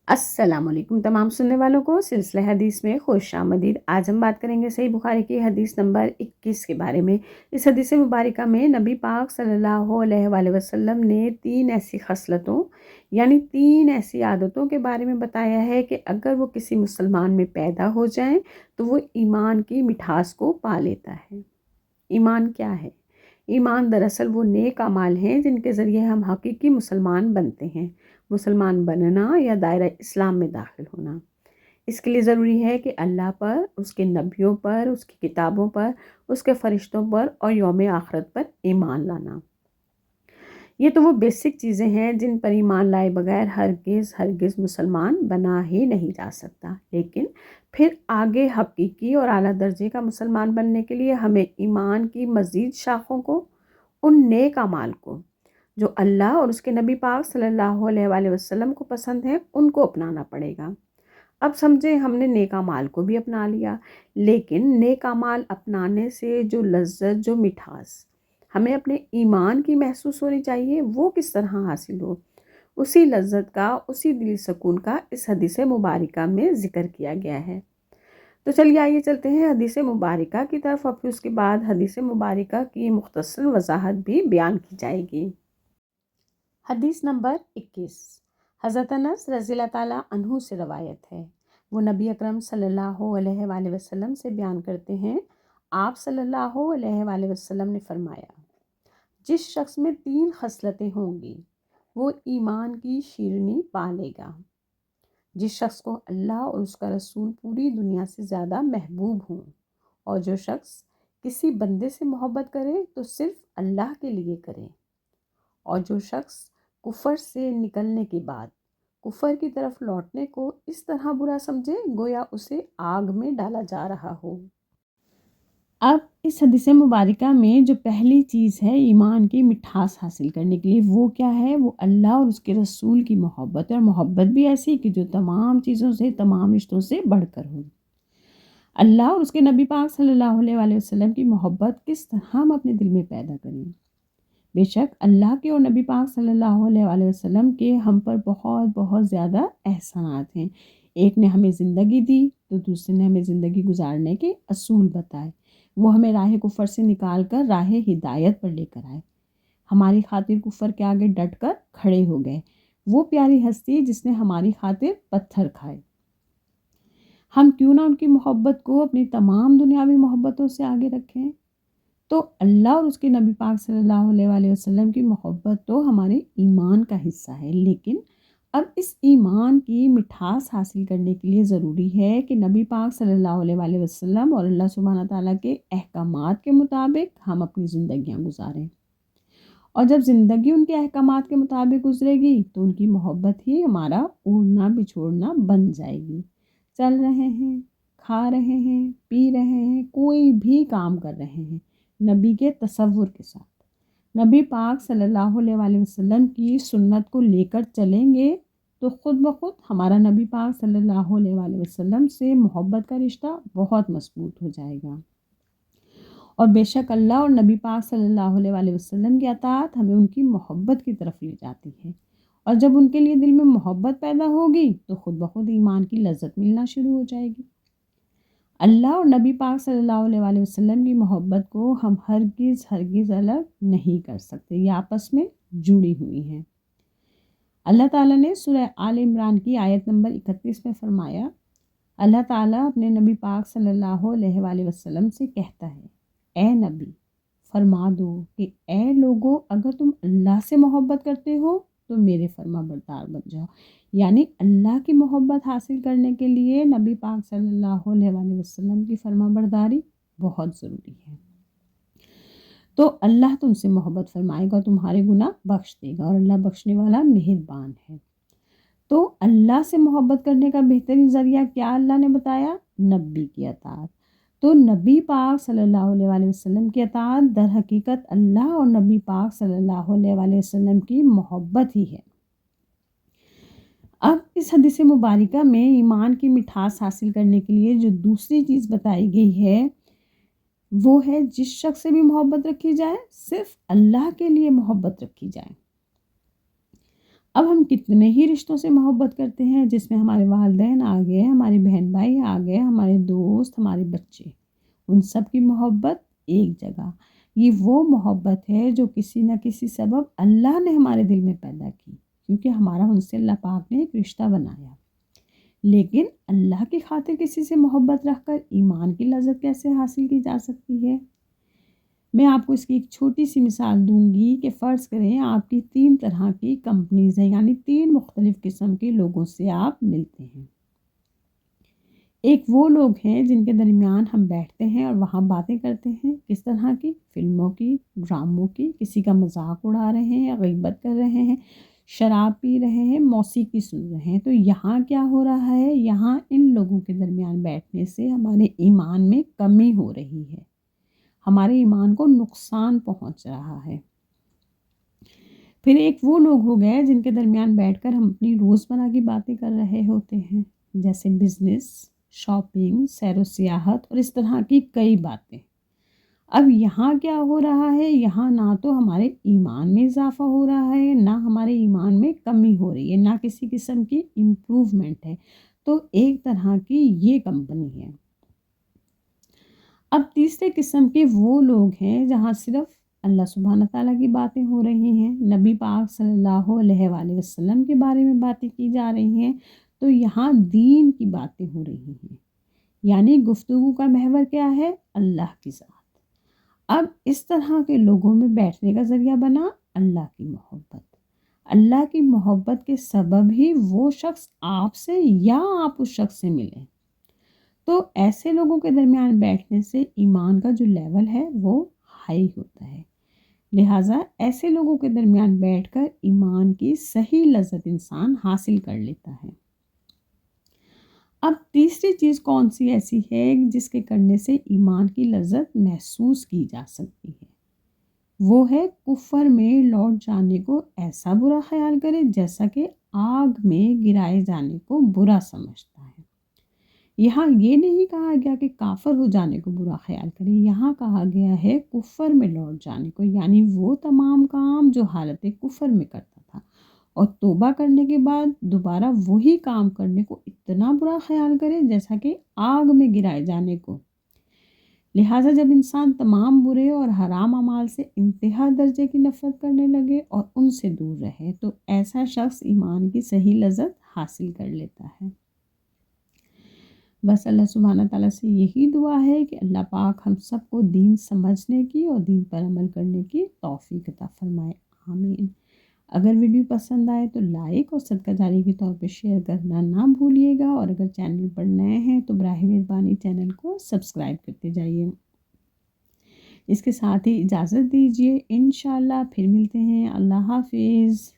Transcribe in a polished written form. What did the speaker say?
السلام علیکم تمام سننے والوں کو سلسلہ حدیث میں خوش آمدید۔ آج ہم بات کریں گے صحیح بخاری کی حدیث نمبر 21 کے بارے میں۔ اس حدیث مبارکہ میں نبی پاک صلی اللہ علیہ وآلہ وسلم نے 3 ایسی خصلتوں یعنی 3 ایسی عادتوں کے بارے میں بتایا ہے کہ اگر وہ کسی مسلمان میں پیدا ہو جائیں تو وہ ایمان کی مٹھاس کو پا لیتا ہے۔ ایمان کیا ہے؟ ایمان دراصل وہ نیک اعمال ہیں جن کے ذریعے ہم حقیقی مسلمان بنتے ہیں۔ مسلمان بننا یا دائرہ اسلام میں داخل ہونا، اس کے لیے ضروری ہے کہ اللہ پر، اس کے نبیوں پر، اس کی کتابوں پر، اس کے فرشتوں پر اور یوم آخرت پر ایمان لانا۔ یہ تو وہ بیسک چیزیں ہیں جن پر ایمان لائے بغیر ہرگز مسلمان بنا ہی نہیں جا سکتا۔ لیکن پھر آگے حقیقی اور اعلیٰ درجے کا مسلمان بننے کے لیے ہمیں ایمان کی مزید شاخوں کو، ان نیک اعمال کو جو اللہ اور اس کے نبی پاک صلی اللہ علیہ وآلہ وسلم کو پسند ہیں، ان کو اپنانا پڑے گا۔ اب سمجھیں ہم نے نیک اعمال کو بھی اپنا لیا، لیکن نیک اعمال اپنانے سے جو لذت، جو مٹھاس ہمیں اپنے ایمان کی محسوس ہونی چاہیے، وہ کس طرح حاصل ہو، اسی لذت کا، اسی دلی سکون کا اس حدیث مبارکہ میں ذکر کیا گیا ہے۔ تو چلیے آئیے چلتے ہیں حدیث مبارکہ کی طرف، اور پھر اس کے بعد حدیث مبارکہ کی مختصر وضاحت بھی بیان کی جائے گی۔ حدیث نمبر 21 حضرت انس رضی اللہ تعالیٰ عنہ سے روایت ہے۔ وہ نبی اکرم صلی اللہ علیہ وآلہ وسلم سے بیان کرتے ہیں، آپ صلی اللہ علیہ وآلہ وسلم نے فرمایا، جس شخص میں 3 خصلتیں ہوں گی وہ ایمان کی شیرینی پا لے گا۔ جس شخص کو اللہ اور اس کا رسول پوری دنیا سے زیادہ محبوب ہوں، اور جو شخص کسی بندے سے محبت کرے تو صرف اللہ کے لیے کرے، اور جو شخص کفر سے نکلنے کے بعد کفر کی طرف لوٹنے کو اس طرح برا سمجھے گویا اسے آگ میں ڈالا جا رہا ہو۔ اب اس حدیث مبارکہ میں جو پہلی چیز ہے ایمان کی مٹھاس حاصل کرنے کے لیے، وہ کیا ہے؟ وہ اللہ اور اس کے رسول کی محبت، اور محبت بھی ایسی کہ جو تمام چیزوں سے، تمام رشتوں سے بڑھ کر ہو۔ اللہ اور اس کے نبی پاک صلی اللہ علیہ وآلہ وسلم کی محبت کس طرح ہم اپنے دل میں پیدا کریں؟ بے شک اللہ کے اور نبی پاک صلی اللہ علیہ وآلہ وسلم کے ہم پر بہت بہت زیادہ احسانات ہیں۔ ایک نے ہمیں زندگی دی تو دوسرے نے ہمیں زندگی گزارنے کے اصول بتائے۔ وہ ہمیں راہ کفر سے نکال کر راہ ہدایت پر لے کر آئے، ہماری خاطر کفر کے آگے ڈٹ کر کھڑے ہو گئے۔ وہ پیاری ہستی جس نے ہماری خاطر پتھر کھائے۔ ہم کیوں نہ ان کی محبت کو اپنی تمام دنیاوی محبتوں سے آگے رکھیں؟ تو اللہ اور اس کے نبی پاک صلی اللہ علیہ وآلہ وسلم کی محبت تو ہمارے ایمان کا حصہ ہے، لیکن اب اس ایمان کی مٹھاس حاصل کرنے کے لیے ضروری ہے کہ نبی پاک صلی اللہ علیہ وآلہ وسلم اور اللہ سبحانہ تعالیٰ کے احکامات کے مطابق ہم اپنی زندگیاں گزاریں، اور جب زندگی ان کے احکامات کے مطابق گزرے گی تو ان کی محبت ہی ہمارا اوڑھنا بچھوڑنا بن جائے گی۔ چل رہے ہیں، کھا رہے ہیں، پی رہے ہیں، کوئی بھی کام کر رہے ہیں، نبی کے تصور کے ساتھ، نبی پاک صلی اللہ علیہ وآلہ وسلم کی سنت کو لے کر چلیں گے تو خود بخود ہمارا نبی پاک صلی اللہ علیہ وآلہ وسلم سے محبت کا رشتہ بہت مضبوط ہو جائے گا۔ اور بے شک اللہ اور نبی پاک صلی اللہ علیہ وآلہ وسلم کی اطاعت ہمیں ان کی محبت کی طرف لے جاتی ہے، اور جب ان کے لیے دل میں محبت پیدا ہوگی تو خود بخود ایمان کی لذت ملنا شروع ہو جائے گی۔ اللہ اور نبی پاک صلی اللہ علیہ وآلہ وسلم کی محبت کو ہم ہرگز الگ نہیں کر سکتے، یہ آپس میں جڑی ہوئی ہیں۔ اللہ تعالیٰ نے سورہ آل عمران کی آیت نمبر 31 میں فرمایا، اللہ تعالیٰ اپنے نبی پاک صلی اللہ علیہ وآلہ وسلم سے کہتا ہے، اے نبی فرما دو کہ اے لوگو، اگر تم اللہ سے محبت کرتے ہو تو میرے فرما بردار بن جاؤ۔ یعنی اللہ کی محبت حاصل کرنے کے لیے نبی پاک صلی اللہ علیہ وآلہ وسلم کی فرما برداری بہت ضروری ہے۔ تو اللہ تم سے محبت فرمائے گا، تمہارے گناہ بخش دے گا، اور اللہ بخشنے والا مہربان ہے۔ تو اللہ سے محبت کرنے کا بہترین ذریعہ کیا اللہ نے بتایا؟ نبی کی اطاعت۔ تو نبی پاک صلی اللہ علیہ وآلہ وسلم کی اطاعت در حقیقت اللہ اور نبی پاک صلی اللہ علیہ وآلہ وسلم کی محبت ہی ہے۔ اب اس حدیث مبارکہ میں ایمان کی مٹھاس حاصل کرنے کے لیے جو دوسری چیز بتائی گئی ہے وہ ہے جس شخص سے بھی محبت رکھی جائے صرف اللہ کے لیے محبت رکھی جائے۔ اب ہم کتنے ہی رشتوں سے محبت کرتے ہیں، جس میں ہمارے والدین آ گئے، ہمارے بہن بھائی آ گئے، ہمارے دوست، ہمارے بچے، ان سب کی محبت ایک جگہ۔ یہ وہ محبت ہے جو کسی نہ کسی سبب اللہ نے ہمارے دل میں پیدا کی، کیونکہ ہمارا ان سے اللہ پاک نے ایک رشتہ بنایا۔ لیکن اللہ کی خاطر کسی سے محبت رکھ کر ایمان کی لذت کیسے حاصل کی جا سکتی ہے؟ میں آپ کو اس کی ایک چھوٹی سی مثال دوں گی کہ فرض کریں آپ کی 3 طرح کی کمپنیز ہیں، یعنی 3 مختلف قسم کے لوگوں سے آپ ملتے ہیں۔ ایک وہ لوگ ہیں جن کے درمیان ہم بیٹھتے ہیں اور وہاں باتیں کرتے ہیں، کس طرح کی؟ فلموں کی، ڈراموں کی، کسی کا مذاق اڑا رہے ہیں یا غیبت کر رہے ہیں، شراب پی رہے ہیں، موسیقی سن رہے ہیں۔ تو یہاں کیا ہو رہا ہے؟ یہاں ان لوگوں کے درمیان بیٹھنے سے ہمارے ایمان میں کمی ہو رہی ہے، ہمارے ایمان کو نقصان پہنچ رہا ہے۔ پھر ایک وہ لوگ ہو گئے جن کے درمیان بیٹھ کر ہم اپنی روزمرہ کی باتیں کر رہے ہوتے ہیں، جیسے بزنس، شاپنگ، سیر و سیاحت اور اس طرح کی کئی باتیں۔ اب یہاں کیا ہو رہا ہے؟ یہاں نہ تو ہمارے ایمان میں اضافہ ہو رہا ہے، نہ ہمارے ایمان میں کمی ہو رہی ہے، نہ کسی قسم کی امپروومنٹ ہے۔ تو ایک طرح کی یہ کمپنی ہے۔ اب تیسرے قسم کے وہ لوگ ہیں جہاں صرف اللہ سبحانہ تعالیٰ کی باتیں ہو رہی ہیں، نبی پاک صلی اللہ علیہ وآلہ وسلم کے بارے میں باتیں کی جا رہی ہیں، تو یہاں دین کی باتیں ہو رہی ہیں، یعنی گفتگو کا محور کیا ہے؟ اللہ کی ذات۔ اب اس طرح کے لوگوں میں بیٹھنے کا ذریعہ بنا اللہ کی محبت۔ اللہ کی محبت کے سبب ہی وہ شخص آپ سے یا آپ اس شخص سے ملیں۔ تو ایسے لوگوں کے درمیان بیٹھنے سے ایمان کا جو لیول ہے وہ ہائی ہوتا ہے، لہٰذا ایسے لوگوں کے درمیان بیٹھ کر ایمان کی صحیح لذت انسان حاصل کر لیتا ہے۔ اب تیسری چیز کون سی ایسی ہے جس کے کرنے سے ایمان کی لذت محسوس کی جا سکتی ہے؟ وہ ہے کفر میں لوٹ جانے کو ایسا برا خیال کرے جیسا کہ آگ میں گرائے جانے کو برا سمجھتا ہے۔ یہاں یہ نہیں کہا گیا کہ کافر ہو جانے کو برا خیال کرے، یہاں کہا گیا ہے کفر میں لوٹ جانے کو، یعنی وہ تمام کام جو حالت کفر میں کرتا تھا اور توبہ کرنے کے بعد دوبارہ وہی کام کرنے کو اتنا برا خیال کرے جیسا کہ آگ میں گرائے جانے کو۔ لہٰذا جب انسان تمام برے اور حرام اعمال سے انتہا درجے کی نفرت کرنے لگے اور ان سے دور رہے تو ایسا شخص ایمان کی صحیح لذت حاصل کر لیتا ہے۔ بس اللہ سبحانہ تعالیٰ سے یہی دعا ہے کہ اللہ پاک ہم سب کو دین سمجھنے کی اور دین پر عمل کرنے کی توفیق عطا فرمائے، آمین۔ اگر ویڈیو پسند آئے تو لائک اور صدقہ جاری کے طور پہ شیئر کرنا نہ بھولیے گا، اور اگر چینل پر نئے ہیں تو براہ مہربانی چینل کو سبسکرائب کرتے جائیے۔ اس کے ساتھ ہی اجازت دیجیے، انشاءاللہ پھر ملتے ہیں۔ اللہ حافظ۔